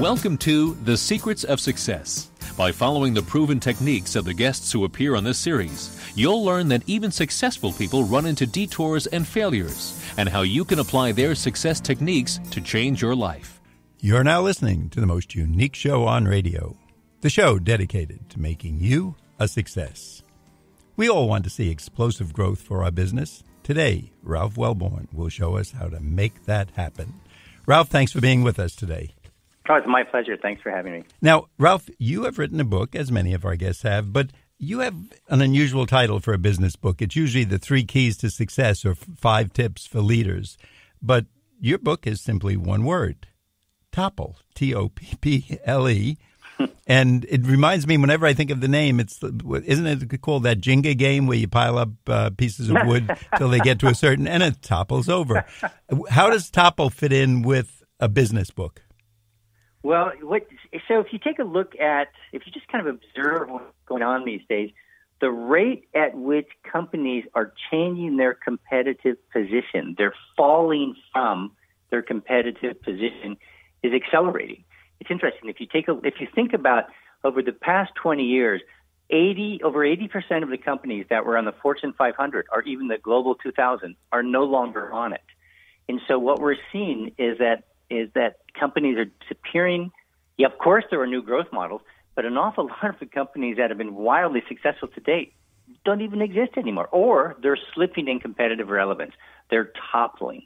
Welcome to The Secrets of Success. By following the proven techniques of the guests who appear on this series, you'll learn that even successful people run into detours and failures, and how you can apply their success techniques to change your life. You're now listening to the most unique show on radio, the show dedicated to making you a success. We all want to see explosive growth for our business. Today, Ralph Welborn will show us how to make that happen. Ralph, thanks for being with us today. Oh, it's my pleasure. Thanks for having me. Now, Ralph, you have written a book, as many of our guests have, but you have an unusual title for a business book. It's usually The 3 Keys to Success or 5 Tips for Leaders. But your book is simply one word, Topple, T-O-P-P-L-E. And it reminds me, whenever I think of the name, isn't it called that Jenga game where you pile up pieces of wood till they get to a certain, and it topples over. How does Topple fit in with a business book? Well, so if you take a look at, if you just kind of observe what's going on these days, the rate at which companies are changing their competitive position, they're falling from their competitive position, is accelerating. It's interesting. If you think about over the past 20 years, over 80% of the companies that were on the Fortune 500 or even the Global 2000 are no longer on it. And so what we're seeing is that companies are disappearing. Yeah, of course, there are new growth models, but an awful lot of the companies that have been wildly successful to date don't even exist anymore, or they're slipping in competitive relevance. They're toppling,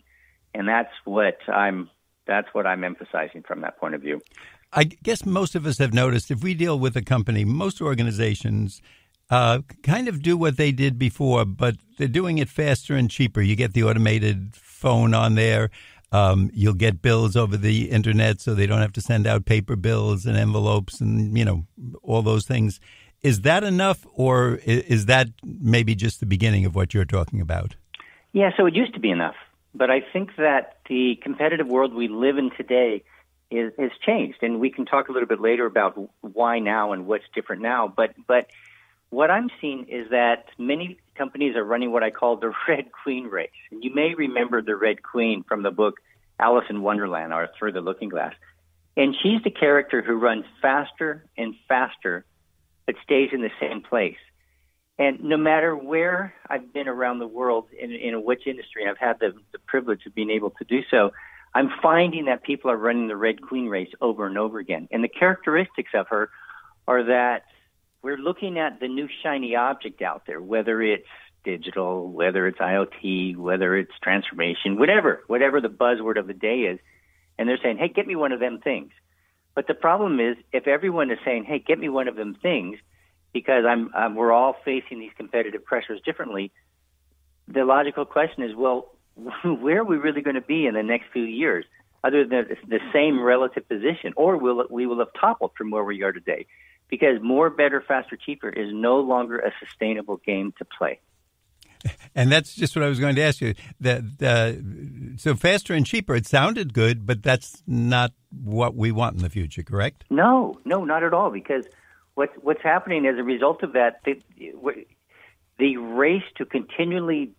and that's what I'm emphasizing from that point of view. I guess most of us have noticed if we deal with a company, most organizations kind of do what they did before, but they're doing it faster and cheaper. You get the automated phone on there. You'll get bills over the internet so they don't have to send out paper bills and envelopes and, all those things. Is that enough, or is that maybe just the beginning of what you're talking about? Yeah, so it used to be enough. But I think that the competitive world we live in today has changed. And we can talk a little bit later about why now and what's different now. But what I'm seeing is that many companies are running what I call the Red Queen race. And you may remember the Red Queen from the book Alice in Wonderland or Through the Looking Glass. And she's the character who runs faster and faster but stays in the same place. And no matter where I've been around the world, in which industry, I've had the privilege of being able to do so, I'm finding that people are running the Red Queen race over and over again. And the characteristics of her are that we're looking at the new shiny object out there, whether it's digital, whether it's IoT, whether it's transformation, whatever the buzzword of the day is. And they're saying, hey, get me one of them things. But the problem is, if everyone is saying, hey, get me one of them things, because we're all facing these competitive pressures differently, the logical question is, well, where are we really going to be in the next few years, other than the same relative position, or we will have toppled from where we are today? Because more, better, faster, cheaper is no longer a sustainable game to play. And that's just what I was going to ask you. So faster and cheaper, it sounded good, but that's not what we want in the future, correct? No, not at all, because what's happening as a result of that, the race to continually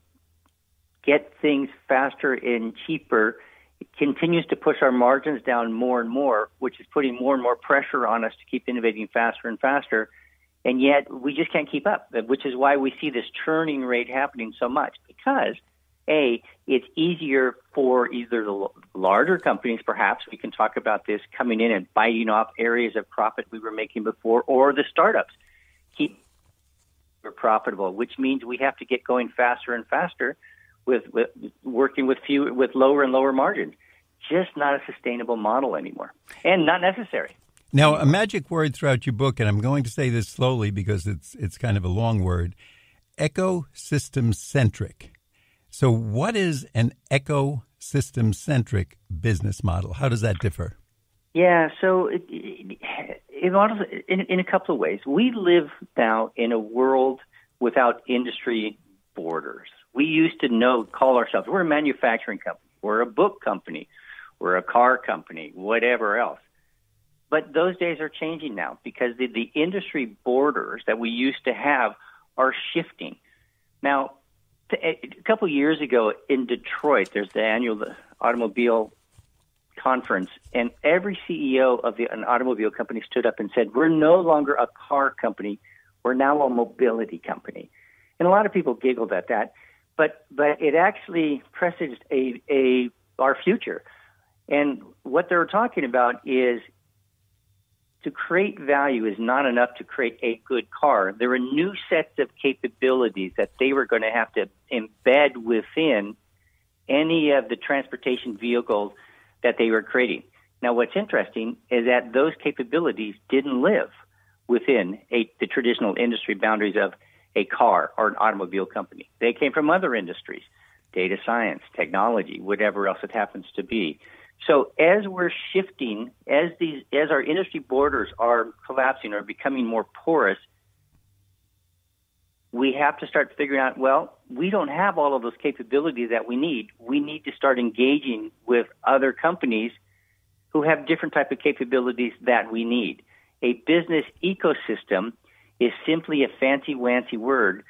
get things faster and cheaper continues to push our margins down more and more, which is putting more and more pressure on us to keep innovating faster and faster. And yet we just can't keep up, which is why we see this churning rate happening so much. Because, A, it's easier for either the larger companies, perhaps, we can talk about this, coming in and biting off areas of profit we were making before, or the startups keep profitable, which means we have to get going faster and faster with working with lower and lower margins. Just not a sustainable model anymore, and not necessary. Now, a magic word throughout your book, and I'm going to say this slowly because it's kind of a long word, ecosystem-centric. So what is an ecosystem-centric business model? How does that differ? Yeah, so it models in a couple of ways. We live now in a world without industry borders. We used to call ourselves, we're a manufacturing company, we're a book company, we're a car company, whatever else. But those days are changing now because the industry borders that we used to have are shifting. Now, a couple of years ago in Detroit, there's the annual automobile conference, and every CEO of an automobile company stood up and said, "We're no longer a car company. We're now a mobility company." And a lot of people giggled at that, but it actually presaged our future. And what they're talking about is to create value is not enough to create a good car. There are new sets of capabilities that they were going to have to embed within any of the transportation vehicles that they were creating. Now, what's interesting is that those capabilities didn't live within the traditional industry boundaries of a car or an automobile company. They came from other industries, data science, technology, whatever else it happens to be. So as we're shifting, as our industry borders are collapsing or becoming more porous, we have to start figuring out, well, we don't have all of those capabilities that we need. We need to start engaging with other companies who have different type of capabilities that we need. A business ecosystem is simply a fancy-wancy word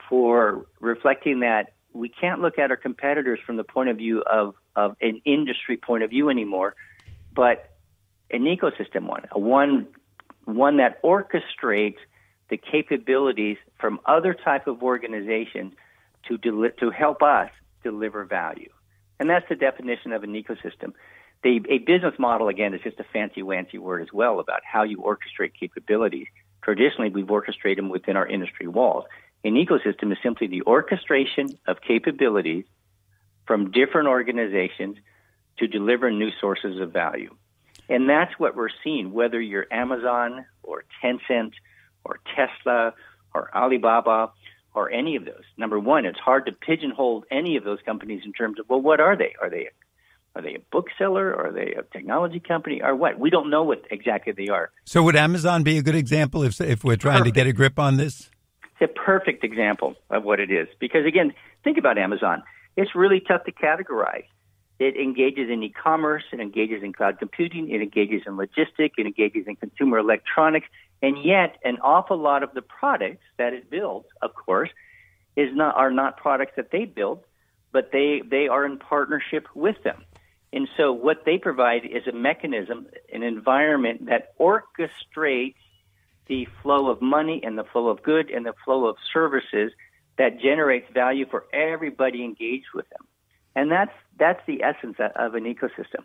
for reflecting that we can't look at our competitors from the point of view of an industry point of view anymore, but an ecosystem one that orchestrates the capabilities from other type of organizations to help us deliver value. And that's the definition of an ecosystem. A business model, again, is just a fancy-wancy word as well about how you orchestrate capabilities. Traditionally, we've orchestrated them within our industry walls. An ecosystem is simply the orchestration of capabilities from different organizations to deliver new sources of value. And that's what we're seeing, whether you're Amazon or Tencent or Tesla or Alibaba or any of those. Number one, it's hard to pigeonhole any of those companies in terms of, well, what are they? Are they a bookseller? Are they a technology company? Or what? We don't know what exactly they are. So would Amazon be a good example if we're trying to get a grip on this? It's a perfect example of what it is. Because, again, think about Amazon. It's really tough to categorize. It engages in e-commerce. It engages in cloud computing. It engages in logistics. It engages in consumer electronics. And yet an awful lot of the products that it builds, of course, are not products that they build, but they are in partnership with them. And so what they provide is a mechanism, an environment that orchestrates the flow of money and the flow of good and the flow of services that generates value for everybody engaged with them. And that's the essence of an ecosystem.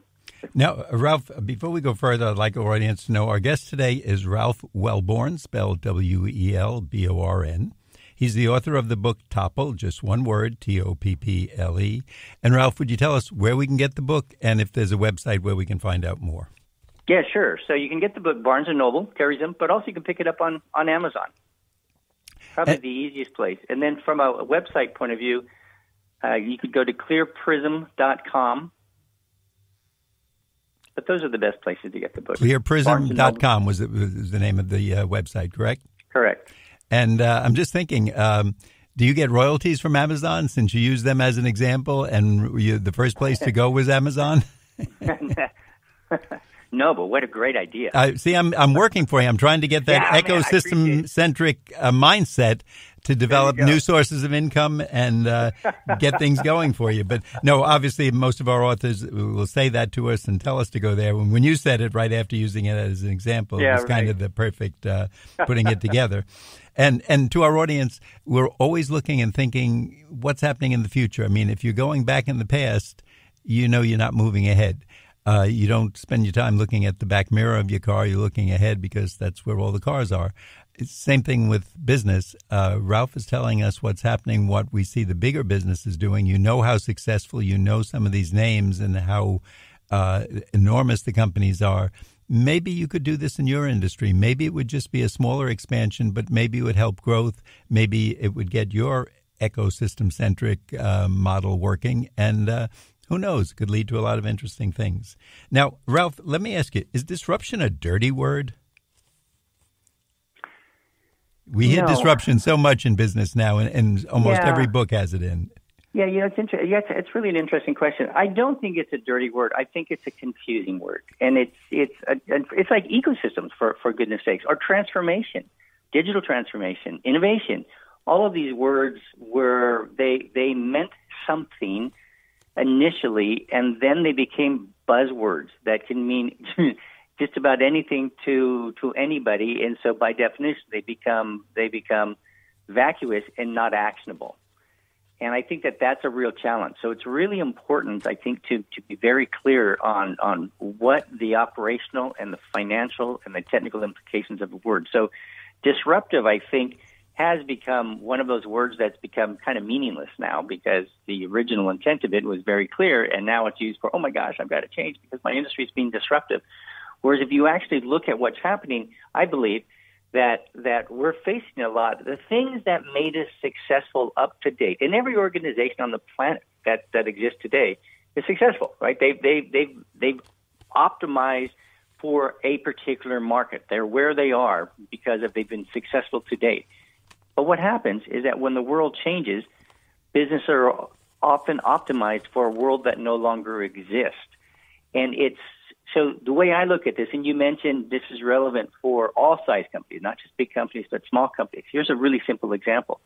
Now, Ralph, before we go further, I'd like our audience to know our guest today is Ralph Welborn, spelled W-E-L-B-O-R-N. He's the author of the book Topple, just one word, T-O-P-P-L-E. And Ralph, would you tell us where we can get the book and if there's a website where we can find out more? Yeah, sure. So you can get the book, Barnes & Noble carries them, but also you can pick it up on Amazon. Probably the easiest place. And then from a website point of view, you could go to clearprism.com. But those are the best places to get the book. Clearprism.com was the name of the website, correct? Correct. And I'm just thinking, do you get royalties from Amazon since you use them as an example and the first place to go was Amazon? No, but what a great idea. See, I'm working for you. I'm trying to get that ecosystem-centric mindset to develop new sources of income and get things going for you. But no, obviously, most of our authors will say that to us and tell us to go there. When you said it right after using it as an example, it was kind of the perfect putting it together. And to our audience, we're always looking and thinking, what's happening in the future? I mean, if you're going back in the past, you know you're not moving ahead. You don't spend your time looking at the back mirror of your car. You're looking ahead because that's where all the cars are. It's the same thing with business. Ralph is telling us what's happening, what we see the bigger businesses doing. You know how successful, you know some of these names and how enormous the companies are. Maybe you could do this in your industry. Maybe it would just be a smaller expansion, but maybe it would help growth. Maybe it would get your ecosystem-centric model working. And who knows? It could lead to a lot of interesting things. Now, Ralph, let me ask you, is disruption a dirty word? We hear disruption so much in business now, and almost every book has it in. Yeah, it's interesting. Yeah, it's really an interesting question. I don't think it's a dirty word. I think it's a confusing word, and it's like ecosystems for goodness sakes, or transformation, digital transformation, innovation. All of these words they meant something initially, and then they became buzzwords that can mean just about anything to anybody, and so by definition they become vacuous and not actionable. And I think that that's a real challenge. So it's really important, I think, to be very clear on what the operational and the financial and the technical implications of a word. So disruptive, I think, has become one of those words that's become kind of meaningless now, because the original intent of it was very clear, and now it's used for, oh my gosh, I've got to change because my industry is being disruptive. Whereas if you actually look at what's happening, I believe that we're facing a lot of the things that made us successful up to date. And every organization on the planet that exists today is successful, right? They've optimized for a particular market. They're where they are because they've been successful to date. But what happens is that when the world changes, businesses are often optimized for a world that no longer exists. And so the way I look at this, and you mentioned this is relevant for all size companies, not just big companies, but small companies. Here's a really simple example.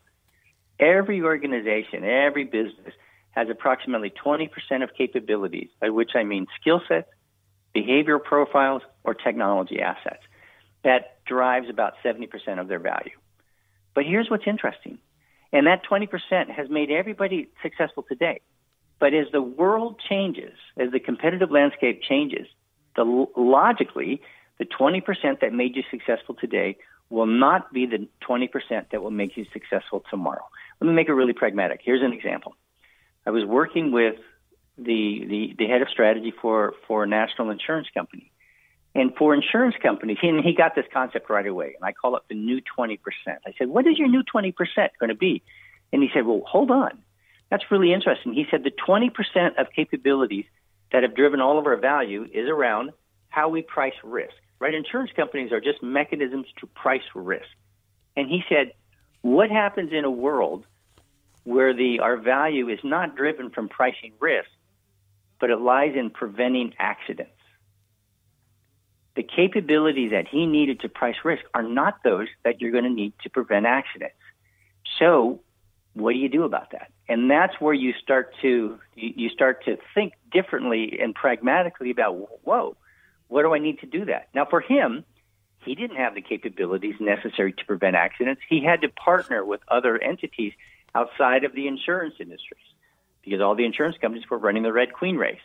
Every organization, every business has approximately 20% of capabilities, by which I mean skill sets, behavioral profiles, or technology assets. That drives about 70% of their value. But here's what's interesting. And that 20% has made everybody successful today. But as the world changes, as the competitive landscape changes, logically, the 20% that made you successful today will not be the 20% that will make you successful tomorrow. Let me make it really pragmatic. Here's an example. I was working with the head of strategy for a national insurance company. And for insurance companies, he got this concept right away, and I call it the new 20%. I said, what is your new 20% going to be? And he said, well, hold on. That's really interesting. He said the 20% of capabilities that have driven all of our value is around how we price risk, right? Insurance companies are just mechanisms to price risk. And he said, what happens in a world where our value is not driven from pricing risk, but it lies in preventing accidents? The capabilities that he needed to price risk are not those that you're going to need to prevent accidents. So what do you do about that? And that's where you start to think differently and pragmatically about, whoa, what do I need to do that? Now, for him, he didn't have the capabilities necessary to prevent accidents. He had to partner with other entities outside of the insurance industries because all the insurance companies were running the Red Queen race.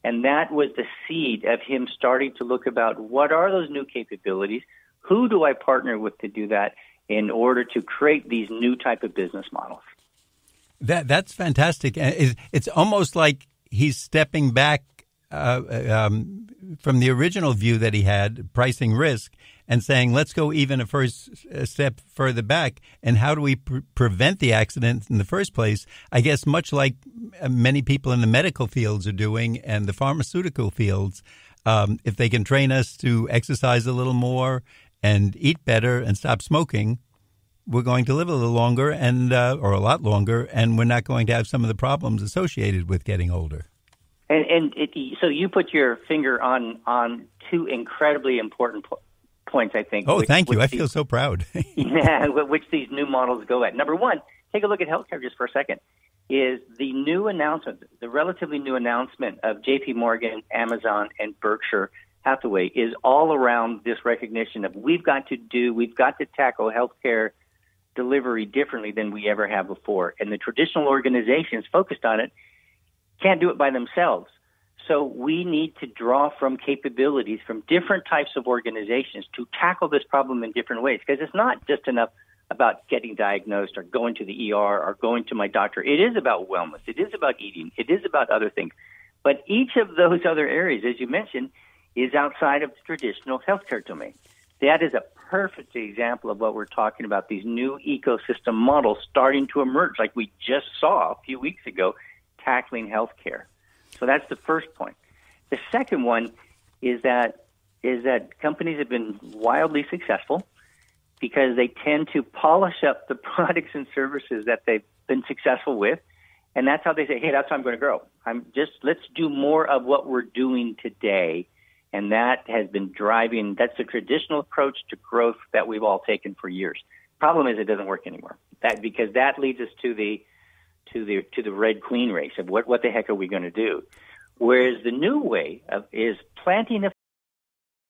And that was the seed of him starting to look about what are those new capabilities? Who do I partner with to do that in order to create these new type of business models? That's fantastic. It's almost like he's stepping back from the original view that he had, pricing risk, and saying, let's go even a step further back. And how do we prevent the accident in the first place? I guess much like many people in the medical fields are doing and the pharmaceutical fields, if they can train us to exercise a little more and eat better and stop smoking, we're going to live a little longer or a lot longer, and we're not going to have some of the problems associated with getting older. So you put your finger on two incredibly important points, I think. Oh, thank you. I feel so proud. Yeah, which these new models go at. Number one, take a look at healthcare just for a second, is the new announcement, the relatively new announcement of J.P. Morgan, Amazon, and Berkshire Hathaway is all around this recognition of we've got to tackle healthcare delivery differently than we ever have before. And the traditional organizations focused on it can't do it by themselves. So we need to draw from capabilities from different types of organizations to tackle this problem in different ways, because it's not just enough about getting diagnosed or going to the ER or going to my doctor. It is about wellness. It is about eating. It is about other things. But each of those other areas, as you mentioned, is outside of the traditional healthcare domain. That is a perfect example of what we're talking about, these new ecosystem models starting to emerge, like we just saw a few weeks ago, tackling healthcare. So that's the first point. The second one is that companies have been wildly successful because they tend to polish up the products and services that they've been successful with, and that's how they say, hey, that's how I'm going to grow. Let's do more of what we're doing today. And that has been that's the traditional approach to growth that we've all taken for years. Problem is it doesn't work anymore. Because that leads us to the Red Queen race of what the heck are we going to do? Whereas the new way is planting a